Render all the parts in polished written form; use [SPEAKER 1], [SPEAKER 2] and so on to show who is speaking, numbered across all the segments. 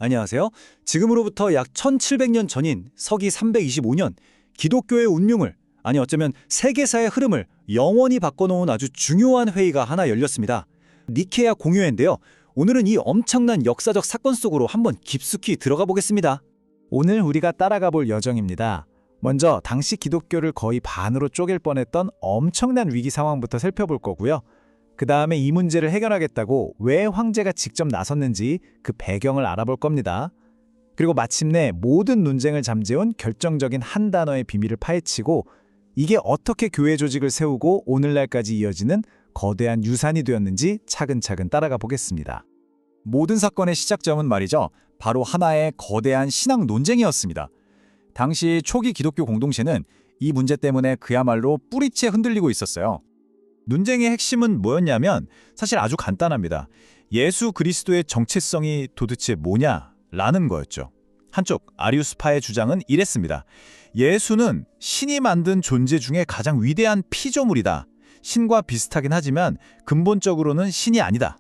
[SPEAKER 1] 안녕하세요. 지금으로부터 약 1700년 전인 서기 325년, 기독교의 운명을, 아니 어쩌면 세계사의 흐름을 영원히 바꿔놓은 아주 중요한 회의가 하나 열렸습니다. 니케아 공유회인데요. 오늘은 이 엄청난 역사적 사건 속으로 한번 깊숙이 들어가 보겠습니다.
[SPEAKER 2] 오늘 우리가 따라가 볼 여정입니다. 먼저 당시 기독교를 거의 반으로 쪼갤 뻔했던 엄청난 위기 상황부터 살펴볼 거고요. 그 다음에 이 문제를 해결하겠다고 왜 황제가 직접 나섰는지 그 배경을 알아볼 겁니다. 그리고 마침내 모든 논쟁을 잠재운 결정적인 한 단어의 비밀을 파헤치고 이게 어떻게 교회 조직을 세우고 오늘날까지 이어지는 거대한 유산이 되었는지 차근차근 따라가 보겠습니다.
[SPEAKER 3] 모든 사건의 시작점은 말이죠. 바로 하나의 거대한 신앙 논쟁이었습니다. 당시 초기 기독교 공동체는 이 문제 때문에 그야말로 뿌리째 흔들리고 있었어요. 논쟁의 핵심은 뭐였냐면 사실 아주 간단합니다. 예수 그리스도의 정체성이 도대체 뭐냐라는 거였죠. 한쪽 아리우스파의 주장은 이랬습니다. 예수는 신이 만든 존재 중에 가장 위대한 피조물이다. 신과 비슷하긴 하지만 근본적으로는 신이 아니다.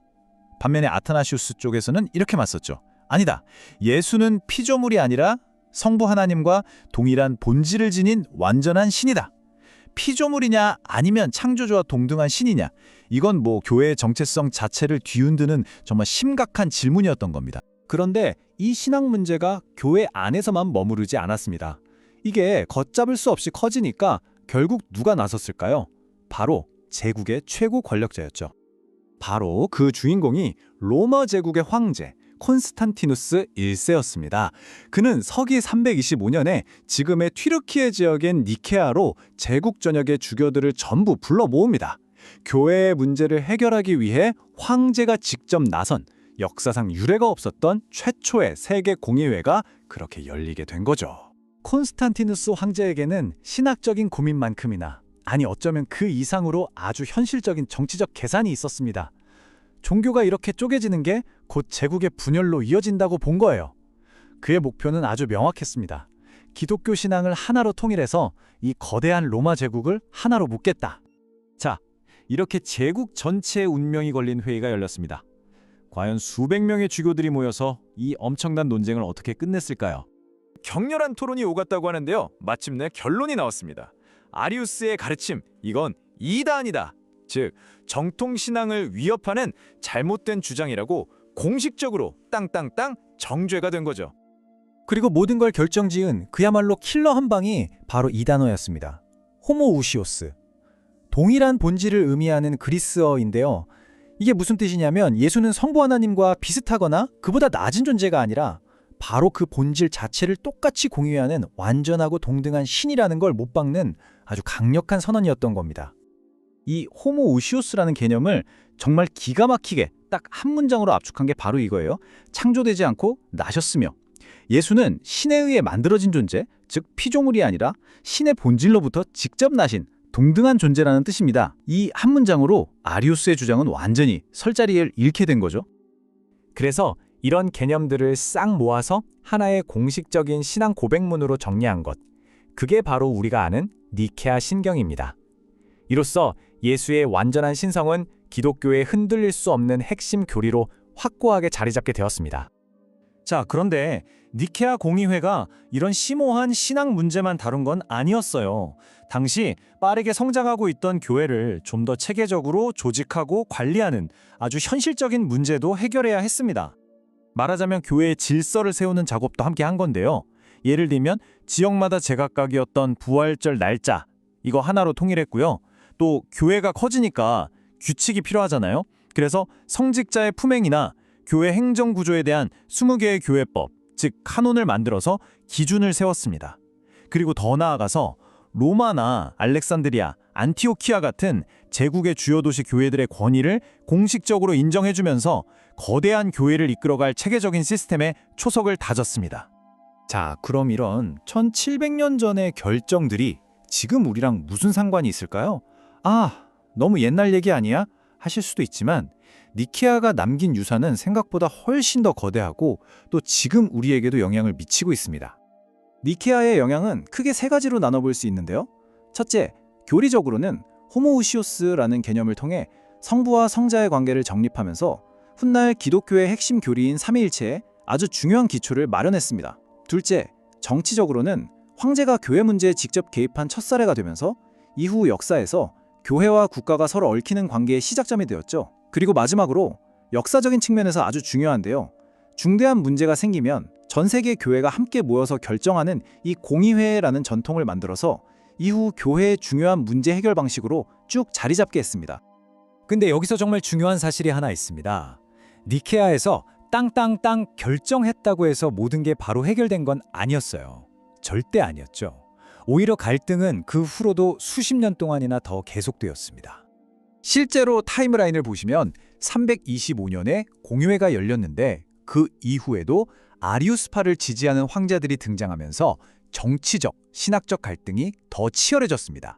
[SPEAKER 3] 반면에 아타나시우스 쪽에서는 이렇게 맞섰죠. 아니다. 예수는 피조물이 아니라 성부 하나님과 동일한 본질을 지닌 완전한 신이다. 피조물이냐 아니면 창조주와 동등한 신이냐, 이건 뭐 교회의 정체성 자체를 뒤흔드는 정말 심각한 질문이었던 겁니다.
[SPEAKER 1] 그런데 이 신앙 문제가 교회 안에서만 머무르지 않았습니다. 이게 걷잡을 수 없이 커지니까 결국 누가 나섰을까요? 바로 제국의 최고 권력자였죠. 바로 그 주인공이 로마 제국의 황제 콘스탄티누스 1세였습니다. 그는 서기 325년에 지금의 튀르키예 지역인 니케아로 제국 전역의 주교들을 전부 불러 모읍니다. 교회의 문제를 해결하기 위해 황제가 직접 나선 역사상 유례가 없었던 최초의 세계 공의회가 그렇게 열리게 된 거죠.
[SPEAKER 2] 콘스탄티누스 황제에게는 신학적인 고민만큼이나, 아니 어쩌면 그 이상으로 아주 현실적인 정치적 계산이 있었습니다. 종교가 이렇게 쪼개지는 게 곧 제국의 분열로 이어진다고 본 거예요. 그의 목표는 아주 명확했습니다. 기독교 신앙을 하나로 통일해서 이 거대한 로마 제국을 하나로 묶겠다.
[SPEAKER 1] 자, 이렇게 제국 전체의 운명이 걸린 회의가 열렸습니다. 과연 수백 명의 주교들이 모여서 이 엄청난 논쟁을 어떻게 끝냈을까요?
[SPEAKER 3] 격렬한 토론이 오갔다고 하는데요. 마침내 결론이 나왔습니다. 아리우스의 가르침, 이건 이단이다. 즉, 정통신앙을 위협하는 잘못된 주장이라고 공식적으로 땅땅땅 정죄가 된 거죠.
[SPEAKER 2] 그리고 모든 걸 결정지은 그야말로 킬러 한 방이 바로 이 단어였습니다. 호모우시오스. 동일한 본질을 의미하는 그리스어인데요. 이게 무슨 뜻이냐면 예수는 성부 하나님과 비슷하거나 그보다 낮은 존재가 아니라 바로 그 본질 자체를 똑같이 공유하는 완전하고 동등한 신이라는 걸 못 박는 아주 강력한 선언이었던 겁니다. 이 호모우시오스라는 개념을 정말 기가 막히게 딱 한 문장으로 압축한 게 바로 이거예요. 창조되지 않고 나셨으며, 예수는 신에 의해 만들어진 존재, 즉 피조물이 아니라 신의 본질로부터 직접 나신 동등한 존재라는 뜻입니다. 이 한 문장으로 아리우스의 주장은 완전히 설 자리를 잃게 된 거죠. 그래서 이런 개념들을 싹 모아서 하나의 공식적인 신앙 고백문으로 정리한 것, 그게 바로 우리가 아는 니케아 신경입니다. 이로써 예수의 완전한 신성은 기독교의 흔들릴 수 없는 핵심 교리로 확고하게 자리 잡게 되었습니다.
[SPEAKER 1] 자, 그런데 니케아 공의회가 이런 심오한 신앙 문제만 다룬 건 아니었어요. 당시 빠르게 성장하고 있던 교회를 좀 더 체계적으로 조직하고 관리하는 아주 현실적인 문제도 해결해야 했습니다. 말하자면 교회의 질서를 세우는 작업도 함께 한 건데요. 예를 들면 지역마다 제각각이었던 부활절 날짜, 이거 하나로 통일했고요. 또 교회가 커지니까 규칙이 필요하잖아요. 그래서 성직자의 품행이나 교회 행정 구조에 대한 20개의 교회법, 즉 카논을 만들어서 기준을 세웠습니다. 그리고 더 나아가서 로마나 알렉산드리아, 안티오키아 같은 제국의 주요 도시 교회들의 권위를 공식적으로 인정해주면서 거대한 교회를 이끌어갈 체계적인 시스템에 초석을 다졌습니다.
[SPEAKER 2] 자, 그럼 이런 1700년 전의 결정들이 지금 우리랑 무슨 상관이 있을까요? 아, 너무 옛날 얘기 아니야? 하실 수도 있지만 니케아가 남긴 유산은 생각보다 훨씬 더 거대하고 또 지금 우리에게도 영향을 미치고 있습니다. 니케아의 영향은 크게 세 가지로 나눠볼 수 있는데요. 첫째, 교리적으로는 호모우시오스라는 개념을 통해 성부와 성자의 관계를 정립하면서 훗날 기독교의 핵심 교리인 삼위일체에 아주 중요한 기초를 마련했습니다. 둘째, 정치적으로는 황제가 교회 문제에 직접 개입한 첫 사례가 되면서 이후 역사에서 교회와 국가가 서로 얽히는 관계의 시작점이 되었죠. 그리고 마지막으로 역사적인 측면에서 아주 중요한데요. 중대한 문제가 생기면 전 세계 교회가 함께 모여서 결정하는 이 공의회라는 전통을 만들어서 이후 교회의 중요한 문제 해결 방식으로 쭉 자리 잡게 했습니다.
[SPEAKER 4] 근데 여기서 정말 중요한 사실이 하나 있습니다. 니케아에서 땅땅땅 결정했다고 해서 모든 게 바로 해결된 건 아니었어요. 절대 아니었죠. 오히려 갈등은 그 후로도 수십 년 동안이나 더 계속되었습니다.
[SPEAKER 3] 실제로 타임라인을 보시면 325년에 공의회가 열렸는데 그 이후에도 아리우스파를 지지하는 황제들이 등장하면서 정치적, 신학적 갈등이 더 치열해졌습니다.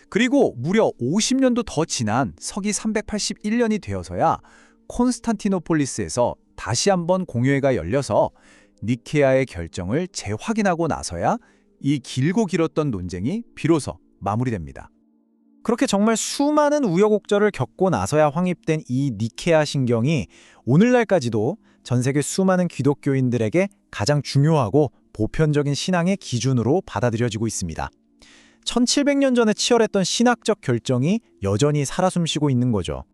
[SPEAKER 3] 그리고 무려 50년도 더 지난 서기 381년이 되어서야 콘스탄티노폴리스에서 다시 한번 공의회가 열려서 니케아의 결정을 재확인하고 나서야 이 길고 길었던 논쟁이 비로소 마무리됩니다.
[SPEAKER 2] 그렇게 정말 수많은 우여곡절을 겪고 나서야 확립된 이 니케아 신경이 오늘날까지도 전 세계 수많은 기독교인들에게 가장 중요하고 보편적인 신앙의 기준으로 받아들여지고 있습니다. 1700년 전에 치열했던 신학적 결정이 여전히 살아 숨쉬고 있는 거죠.